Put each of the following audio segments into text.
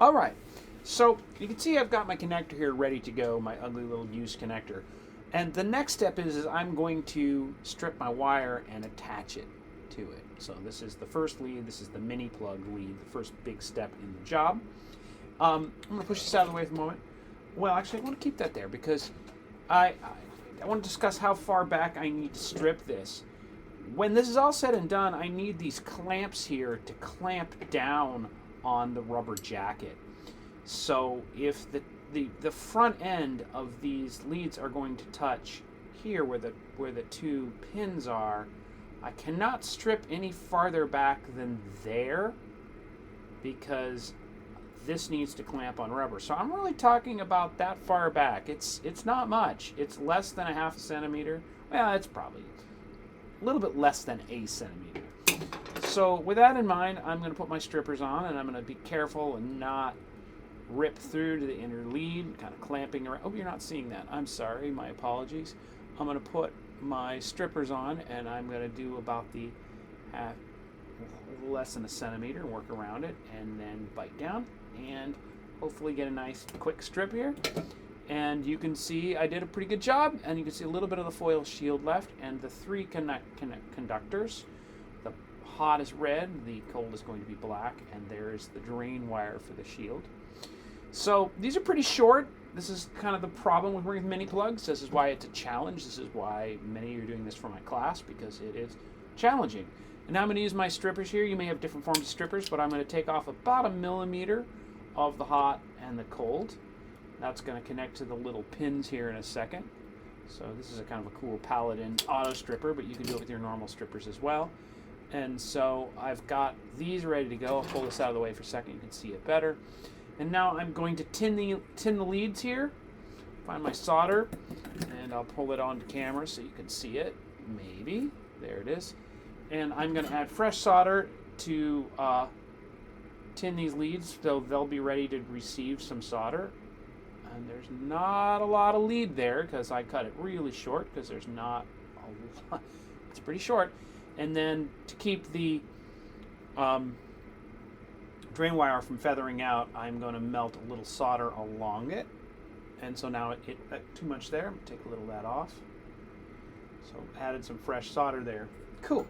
All right. So you can see I've got my connector here ready to go, my ugly little used connector. And the next step is I'm going to strip my wire and attach it to it. So this is the first lead. This is the mini plug lead, the first big step in the job. I'm going to push this out of the way for a moment. Well, actually, I want to keep that there because I want to discuss how far back I need to strip this. When this is all said and done, I need these clamps here to clamp down on the rubber jacket. So if the front end of these leads are going to touch here where the two pins are, I cannot strip any farther back than there because this needs to clamp on rubber. So I'm really talking about that far back. It's not much. It's less than a half a centimeter. Well, it's probably a little bit less than a centimeter. So with that in mind, I'm going to put my strippers on and I'm going to be careful and not rip through to the inner lead, kind of clamping around. Oh, you're not seeing that. I'm sorry. My apologies. I'm going to put my strippers on and I'm going to do about the half, less than a centimeter, and work around it and then bite down and hopefully get a nice quick strip here. And you can see I did a pretty good job, and you can see a little bit of the foil shield left and the three conductors. The hot is red, the cold is going to be black, and there's the drain wire for the shield. So these are pretty short. This is kind of the problem with working with mini plugs. This is why it's a challenge. This is why many are doing this for my class, because it is challenging. And now I'm going to use my strippers here. You may have different forms of strippers, but I'm going to take off about 1 millimeter of the hot and the cold. That's going to connect to the little pins here in a second. So this is a kind of a cool Paladin auto stripper, but you can do it with your normal strippers as well. And so I've got these ready to go. I'll pull this out of the way for a second. You can see it better. And now I'm going to tin the leads here. Find my solder, and I'll pull it onto camera so you can see it. Maybe. There it is. And I'm going to add fresh solder to tin these leads so they'll be ready to receive some solder. And there's not a lot of lead there because I cut it really short because there's not a lot. It's pretty short. And then to keep the drain wire from feathering out, I'm going to melt a little solder along it. And so now it too much there. I'm going to take a little of that off. So added some fresh solder there. Cool.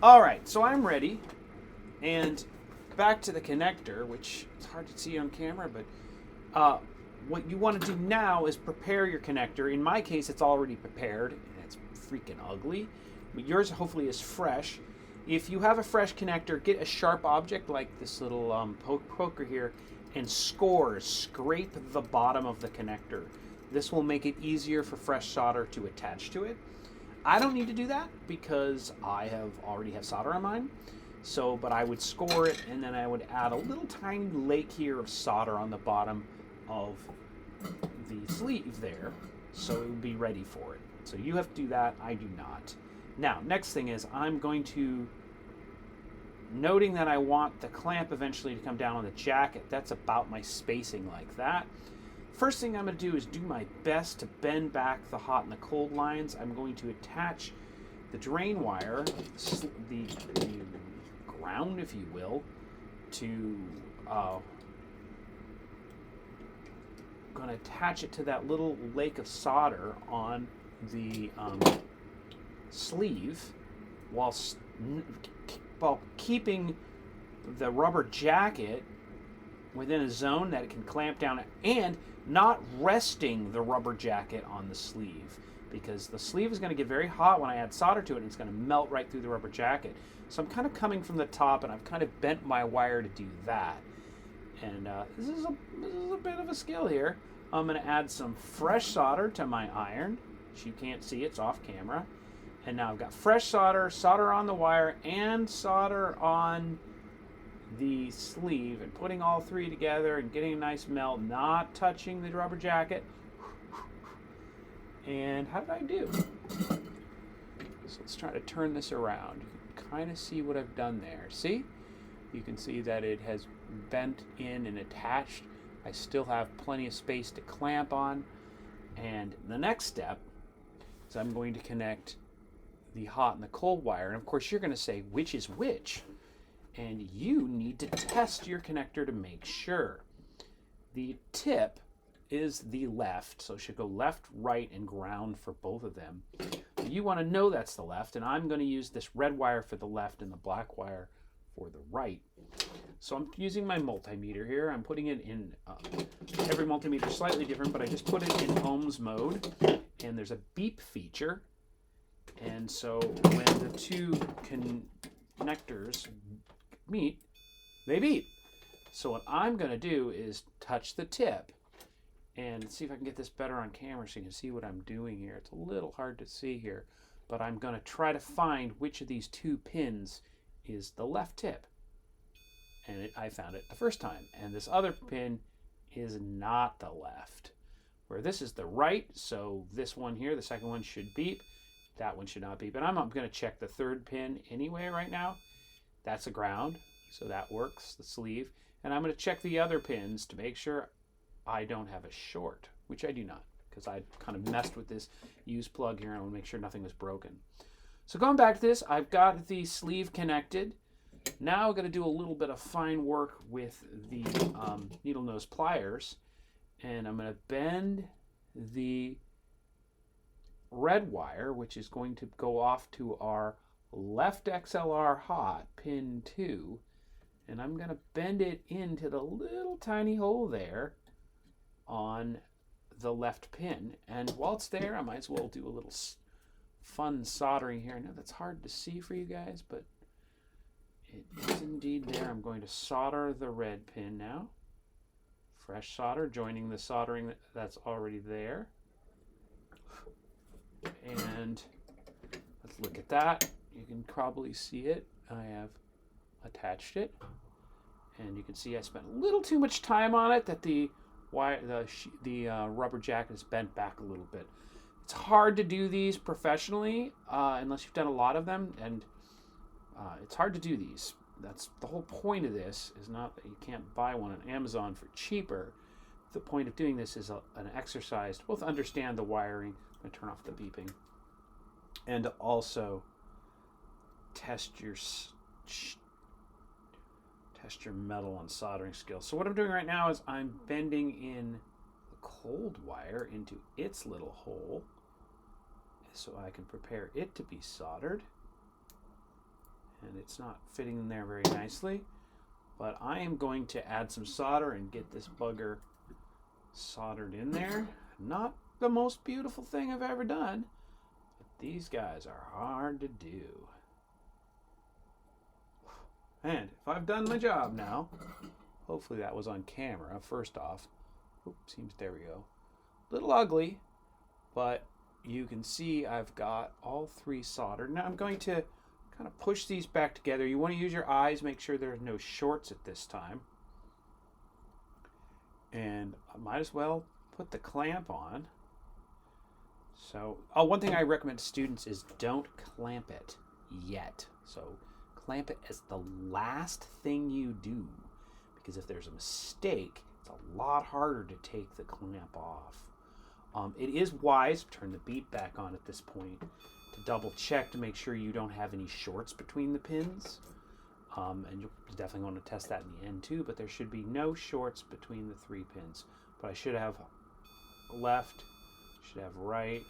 All right, so I'm ready. And back to the connector, which is hard to see on camera, but what you want to do now is prepare your connector. In my case, it's already prepared, and it's freaking ugly. But yours hopefully is fresh. If you have a fresh connector, get a sharp object like this little poker here and scrape the bottom of the connector. This will make it easier for fresh solder to attach to it. I don't need to do that because I already have solder on mine. So, but I would score it, and then I would add a little tiny lake here of solder on the bottom of the sleeve there, so it would be ready for it. So you have to do that. I do not. Now, next thing is I'm going to, noting that I want the clamp eventually to come down on the jacket. That's about my spacing like that. First thing I'm going to do is do my best to bend back the hot and the cold lines. I'm going to attach the drain wire, the ground, if you will, to going to attach it to that little lake of solder on the sleeve while keeping the rubber jacket within a zone that it can clamp down and not resting the rubber jacket on the sleeve, because the sleeve is going to get very hot when I add solder to it, and it's going to melt right through the rubber jacket. So I'm kind of coming from the top, and I've kind of bent my wire to do that. And this is a bit of a skill here. I'm going to add some fresh solder to my iron, which you can't see, it's off camera. And now I've got fresh solder, solder on the wire, and solder on the sleeve, and putting all three together and getting a nice melt, not touching the rubber jacket. And how did I do? So let's try to turn this around. You can kind of see what I've done there. See? You can see that it has bent in and attached. I still have plenty of space to clamp on. And the next step is I'm going to connect the hot and the cold wire. And of course you're going to say, which is which? And you need to test your connector to make sure. the tip is the left, so it should go left, right, and ground for both of them. You want to know that's the left, and I'm going to use this red wire for the left and the black wire for the right. So I'm using my multimeter here. I'm putting it in, every multimeter is slightly different, but I just put it in ohms mode, and there's a beep feature. And so when the two connectors meet, they beep. So what I'm going to do is touch the tip and see if I can get this better on camera so you can see what I'm doing here. It's a little hard to see here, but I'm going to try to find which of these two pins is the left tip. And I found it the first time. And this other pin is not the left, where this is the right. So this one here, the second one, should beep. That one should not beep. And I'm going to check the third pin anyway right now. That's a ground, so that works, the sleeve. And I'm going to check the other pins to make sure I don't have a short, which I do not, because I kind of messed with this used plug here and I want to make sure nothing was broken. So going back to this, I've got the sleeve connected. Now I'm going to do a little bit of fine work with the needle nose pliers, and I'm going to bend the red wire, which is going to go off to our left XLR hot, pin 2, and I'm going to bend it into the little tiny hole there on the left pin. And while it's there, I might as well do a little fun soldering here. I know that's hard to see for you guys, but it is indeed there. I'm going to solder the red pin now. Fresh solder, joining the soldering that's already there. And let's look at that. You can probably see it. I have attached it. And you can see I spent a little too much time on it, that the rubber jacket is bent back a little bit. It's hard to do these professionally unless you've done a lot of them, and it's hard to do these. That's the whole point of this, is not that you can't buy one on Amazon for cheaper. The point of doing this is an exercise to both understand the wiring. I'm going to turn off the beeping, and to also test your metal and soldering skills. So what I'm doing right now is I'm bending in the cold wire into its little hole so I can prepare it to be soldered. And it's not fitting in there very nicely, but I am going to add some solder and get this bugger soldered in there. Not the most beautiful thing I've ever done, but these guys are hard to do. And if I've done my job now, hopefully that was on camera, first off. Oops, there we go. Little ugly, but you can see I've got all three soldered. Now I'm going to kind of push these back together. You want to use your eyes, make sure there's no shorts at this time. And I might as well put the clamp on. So, one thing I recommend to students is don't clamp it yet. So clamp it as the last thing you do, because if there's a mistake, it's a lot harder to take the clamp off. It is wise, turn the beep back on at this point, to double check to make sure you don't have any shorts between the pins. And you'll definitely want to test that in the end too, but there should be no shorts between the three pins. But I should have left, should have right,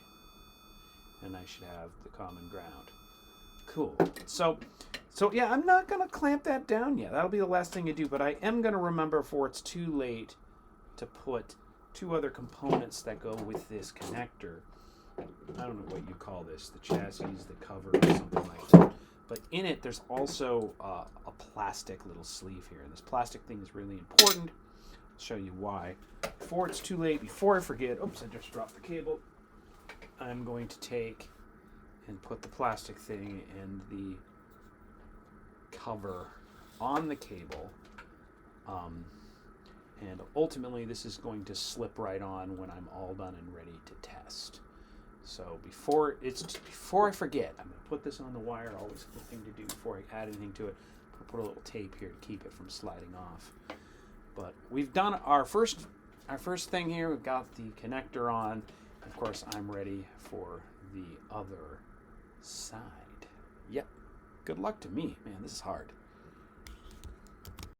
and I should have the common ground. Cool. So yeah, I'm not going to clamp that down yet. That'll be the last thing you do, but I am going to remember before it's too late to put two other components that go with this connector. I don't know what you call this, the chassis, the cover, or something like that. But in it, there's also a plastic little sleeve here. And this plastic thing is really important. I'll show you why. Before it's too late, before I forget, oops, I just dropped the cable. I'm going to take and put the plastic thing and the cover on the cable. And ultimately, this is going to slip right on when I'm all done and ready to test. So before I forget, I'm going to put this on the wire. Always a good thing to do before I add anything to it. I'll put a little tape here to keep it from sliding off. But we've done our first thing here. We've got the connector on. Of course, I'm ready for the other side. Yep. Good luck to me. Man, this is hard.